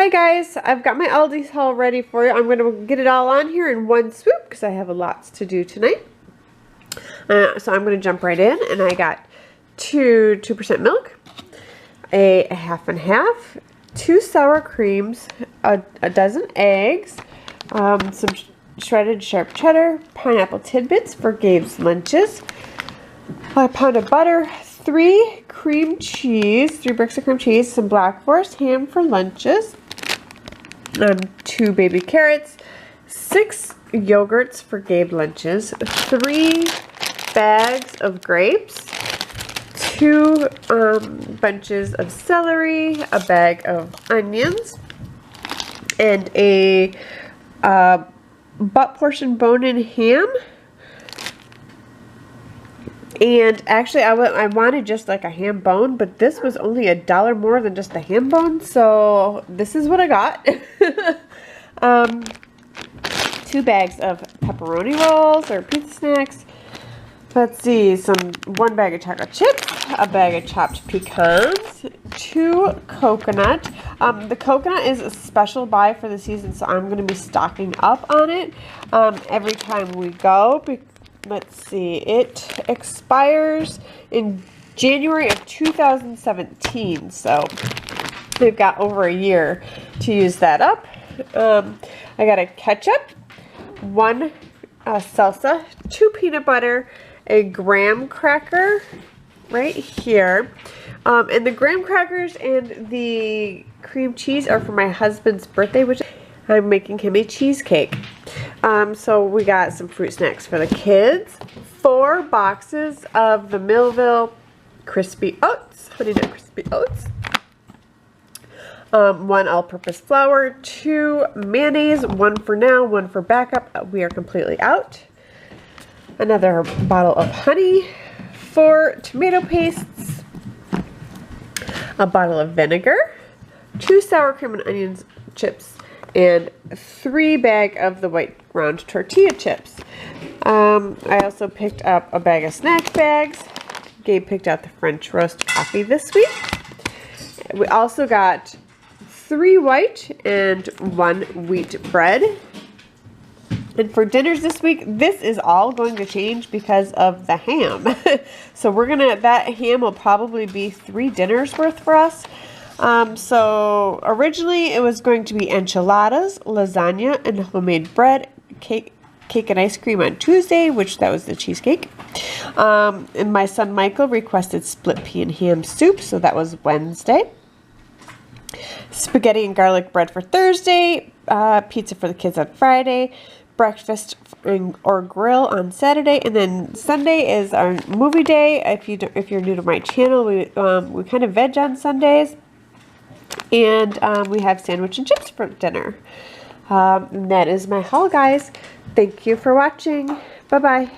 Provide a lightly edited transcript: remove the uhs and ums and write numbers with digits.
Hi guys, I've got my Aldi haul ready for you. I'm going to get it all on here in one swoop because I have lots to do tonight. So I'm going to jump right in, and I got 2% milk, a half and half, 2 sour creams, a dozen eggs, some shredded sharp cheddar, pineapple tidbits for Gabe's lunches, a pound of butter, 3 cream cheese, 3 bricks of cream cheese, some Black Forest ham for lunches, 2 baby carrots, 6 yogurts for Gabe lunches, 3 bags of grapes, 2 bunches of celery, a bag of onions, and a butt portion bone-in ham. And actually, I wanted just like a ham bone, but this was only $1 more than just a ham bone, so this is what I got. 2 bags of pepperoni rolls or pizza snacks. Let's see, 1 bag of chocolate chips, a bag of chopped pecans, 2 coconut. The coconut is a special buy for the season, so I'm going to be stocking up on it every time we go. Let's see, it expires in January of 2017, so we've got over a year to use that up. I got a ketchup, 1 salsa, 2 peanut butter, a graham cracker right here. And the graham crackers and the cream cheese are for my husband's birthday, which I'm making him a cheesecake. So we got some fruit snacks for the kids, 4 boxes of the Millville Crispy Oats, Honey Nut Crispy Oats, 1 all-purpose flour, 2 mayonnaise, 1 for now, 1 for backup. We are completely out. Another bottle of honey, 4 tomato pastes, a bottle of vinegar, 2 sour cream and onions chips, and 3 bag of the white round tortilla chips. I also picked up a bag of snack bags. Gabe picked out the French roast coffee this week. We also got 3 white and 1 wheat bread. And for dinners this week, this is all going to change because of the ham. So that ham will probably be 3 dinners worth for us. So originally it was going to be enchiladas, lasagna, and homemade bread, cake and ice cream on Tuesday, that was the cheesecake. And my son Michael requested split pea and ham soup, so that was Wednesday. Spaghetti and garlic bread for Thursday, pizza for the kids on Friday, breakfast or grill on Saturday, and then Sunday is our movie day. If you're new to my channel, we kind of veg on Sundays. And we have sandwich and chips for dinner. And that is my haul, guys. Thank you for watching. Bye-bye.